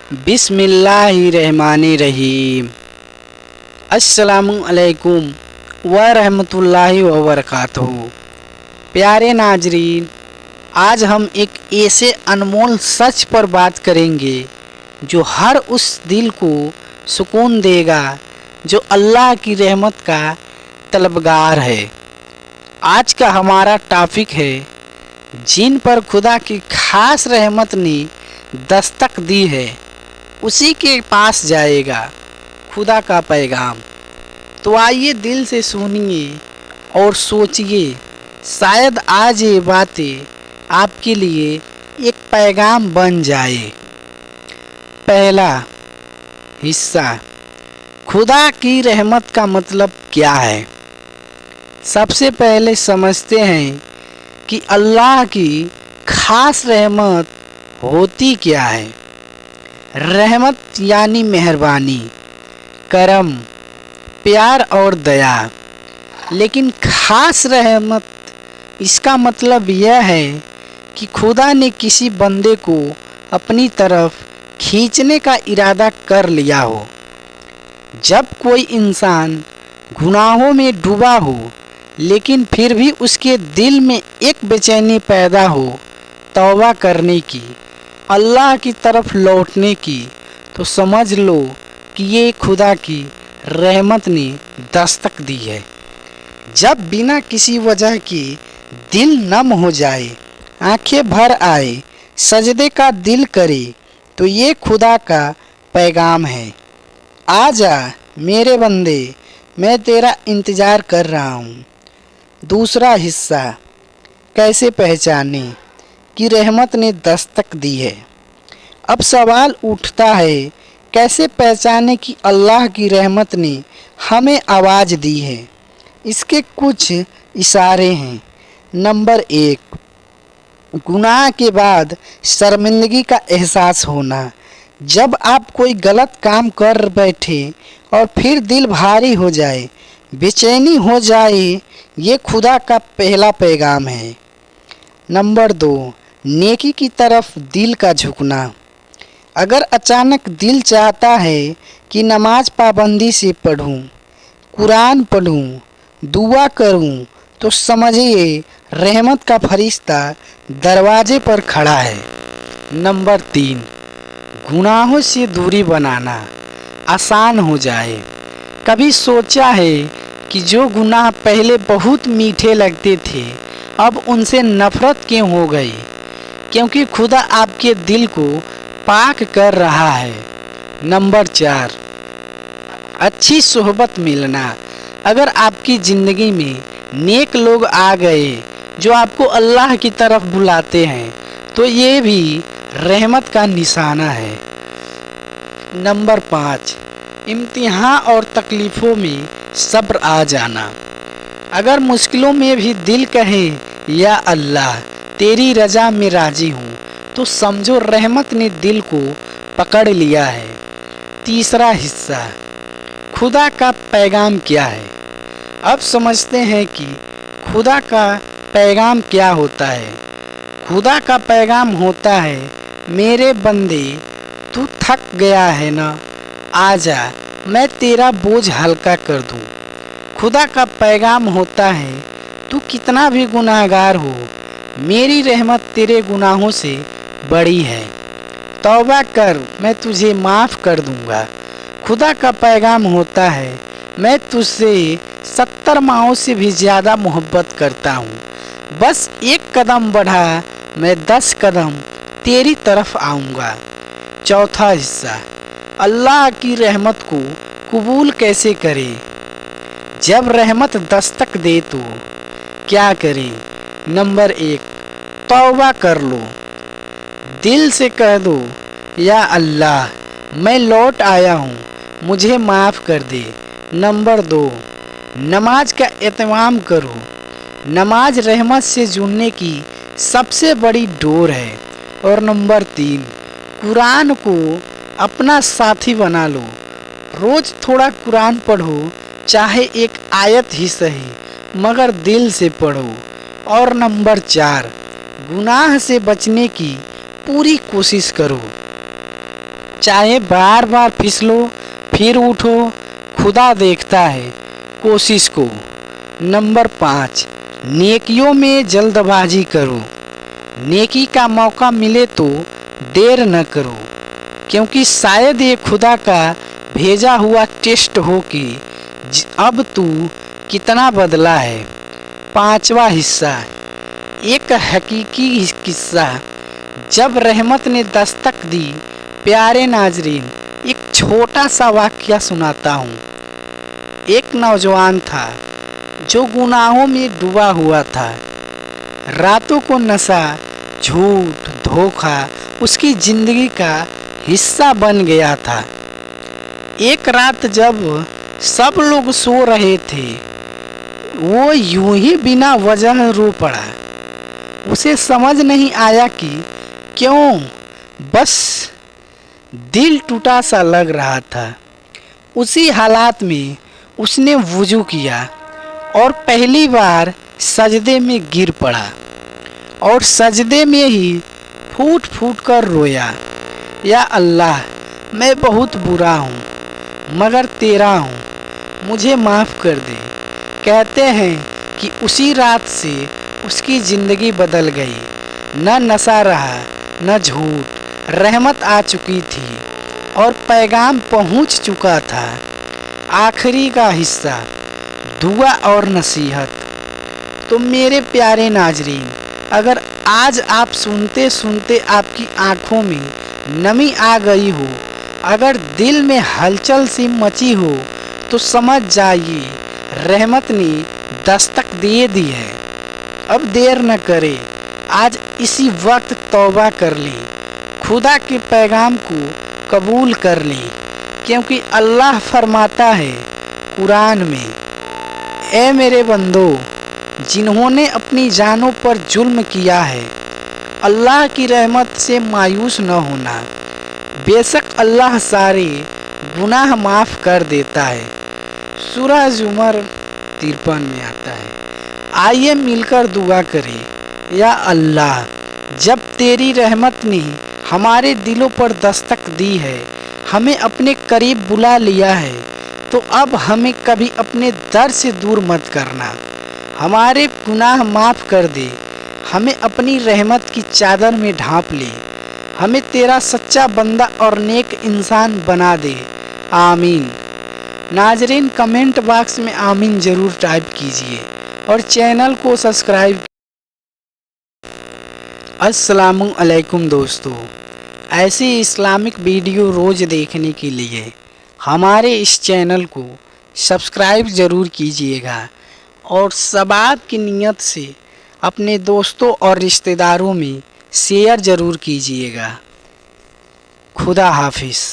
बिस्मिल्लाहिर्रहमानिर्रहीम। अस्सलामुअलैकुम व रहमतुल्लाहि व बरकातुहू। प्यारे नाजरीन, आज हम एक ऐसे अनमोल सच पर बात करेंगे जो हर उस दिल को सुकून देगा जो अल्लाह की रहमत का तलबगार है। आज का हमारा टॉपिक है जिन पर खुदा की खास रहमत ने दस्तक दी है उसी के पास जाएगा खुदा का पैगाम। तो आइए दिल से सुनिए और सोचिए, शायद आज ये बातें आपके लिए एक पैगाम बन जाए। पहला हिस्सा, खुदा की रहमत का मतलब क्या है। सबसे पहले समझते हैं कि अल्लाह की खास रहमत होती क्या है। रहमत यानी मेहरबानी, करम, प्यार और दया। लेकिन खास रहमत, इसका मतलब यह है कि खुदा ने किसी बंदे को अपनी तरफ खींचने का इरादा कर लिया हो। जब कोई इंसान गुनाहों में डूबा हो लेकिन फिर भी उसके दिल में एक बेचैनी पैदा हो तौबा करने की, अल्लाह की तरफ लौटने की, तो समझ लो कि ये खुदा की रहमत ने दस्तक दी है। जब बिना किसी वजह के दिल नम हो जाए, आंखें भर आए, सजदे का दिल करे, तो ये खुदा का पैगाम है। आजा मेरे बंदे, मैं तेरा इंतज़ार कर रहा हूँ। दूसरा हिस्सा, कैसे पहचाने कि रहमत ने दस्तक दी है। अब सवाल उठता है, कैसे पहचाने कि अल्लाह की रहमत ने हमें आवाज़ दी है। इसके कुछ इशारे हैं। नंबर 1, गुनाह के बाद शर्मिंदगी का एहसास होना। जब आप कोई गलत काम कर बैठे और फिर दिल भारी हो जाए, बेचैनी हो जाए, ये खुदा का पहला पैगाम है। नंबर 2, नेकी की तरफ दिल का झुकना। अगर अचानक दिल चाहता है कि नमाज पाबंदी से पढ़ूं, कुरान पढ़ूं, दुआ करूं, तो समझिए रहमत का फरिश्ता दरवाजे पर खड़ा है। नंबर 3, गुनाहों से दूरी बनाना आसान हो जाए। कभी सोचा है कि जो गुनाह पहले बहुत मीठे लगते थे अब उनसे नफरत क्यों हो गई? क्योंकि खुदा आपके दिल को पाक कर रहा है। नंबर 4, अच्छी सोहबत मिलना। अगर आपकी ज़िंदगी में नेक लोग आ गए जो आपको अल्लाह की तरफ बुलाते हैं तो ये भी रहमत का निशाना है। नंबर 5, इम्तिहान और तकलीफ़ों में सब्र आ जाना। अगर मुश्किलों में भी दिल कहे या अल्लाह तेरी रजा में राजी हूँ, तो समझो रहमत ने दिल को पकड़ लिया है। तीसरा हिस्सा, खुदा का पैगाम क्या है। अब समझते हैं कि खुदा का पैगाम क्या होता है। खुदा का पैगाम होता है, मेरे बंदे तू थक गया है ना, आजा मैं तेरा बोझ हल्का कर दूं। खुदा का पैगाम होता है, तू कितना भी गुनाहगार हो, मेरी रहमत तेरे गुनाहों से बड़ी है, तौबा कर मैं तुझे माफ़ कर दूंगा। खुदा का पैगाम होता है, मैं तुझसे 70 माओं से भी ज़्यादा मोहब्बत करता हूँ, बस एक कदम बढ़ा मैं 10 कदम तेरी तरफ आऊँगा। चौथा हिस्सा, अल्लाह की रहमत को कबूल कैसे करें। जब रहमत दस्तक दे तो क्या करें। नंबर 1, तौबा कर लो। दिल से कह दो, या अल्लाह मैं लौट आया हूँ, मुझे माफ़ कर दे। नंबर 2, नमाज का एहतमाम करो। नमाज रहमत से जुड़ने की सबसे बड़ी डोर है। और नंबर 3, कुरान को अपना साथी बना लो। रोज़ थोड़ा कुरान पढ़ो, चाहे एक आयत ही सही, मगर दिल से पढ़ो। और नंबर 4, गुनाह से बचने की पूरी कोशिश करो। चाहे बार बार फिसलो फिर उठो, खुदा देखता है कोशिश को। नंबर 5, नेकियों में जल्दबाजी करो। नेकी का मौका मिले तो देर न करो, क्योंकि शायद ये खुदा का भेजा हुआ टेस्ट हो कि अब तू कितना बदला है। 5वां हिस्सा, एक हकीकी किस्सा। जब रहमत ने दस्तक दी, प्यारे नाजरीन, एक छोटा सा वाकया सुनाता हूँ। एक नौजवान था जो गुनाहों में डूबा हुआ था। रातों को नशा, झूठ, धोखा उसकी जिंदगी का हिस्सा बन गया था। एक रात जब सब लोग सो रहे थे, वो यूं ही बिना वजह रो पड़ा। उसे समझ नहीं आया कि क्यों, बस दिल टूटा सा लग रहा था। उसी हालात में उसने वुजू किया और पहली बार सजदे में गिर पड़ा और सजदे में ही फूट फूट कर रोया, या अल्लाह, मैं बहुत बुरा हूँ मगर तेरा हूँ, मुझे माफ़ कर दे। कहते हैं कि उसी रात से उसकी ज़िंदगी बदल गई। न नशा रहा, न झूठ, रहमत आ चुकी थी और पैगाम पहुँच चुका था। आखिरी का हिस्सा, दुआ और नसीहत। तो मेरे प्यारे नाजरीन, अगर आज आप सुनते सुनते आपकी आँखों में नमी आ गई हो, अगर दिल में हलचल सी मची हो, तो समझ जाइए रहमत ने दस्तक दे दी है। अब देर न करे, आज इसी वक्त तौबा कर लें, खुदा के पैगाम को कबूल कर लें, क्योंकि अल्लाह फरमाता है कुरान में, ए मेरे बंदो, जिन्होंने अपनी जानों पर जुल्म किया है, अल्लाह की रहमत से मायूस न होना, बेशक अल्लाह सारे गुनाह माफ़ कर देता है। सूरह ज़ुमर 53 में आता है। आइए मिलकर दुआ करें, या अल्लाह, जब तेरी रहमत ने हमारे दिलों पर दस्तक दी है, हमें अपने करीब बुला लिया है, तो अब हमें कभी अपने दर से दूर मत करना। हमारे गुनाह माफ़ कर दे, हमें अपनी रहमत की चादर में ढांप ले, हमें तेरा सच्चा बंदा और नेक इंसान बना दे। आमीन। नाजरीन, कमेंट बॉक्स में आमीन ज़रूर टाइप कीजिए और चैनल को सब्सक्राइब। अस्सलामु अलैकुम दोस्तों, ऐसी इस्लामिक वीडियो रोज़ देखने के लिए हमारे इस चैनल को सब्सक्राइब ज़रूर कीजिएगा और सवाब की नीयत से अपने दोस्तों और रिश्तेदारों में शेयर ज़रूर कीजिएगा। खुदा हाफिज़।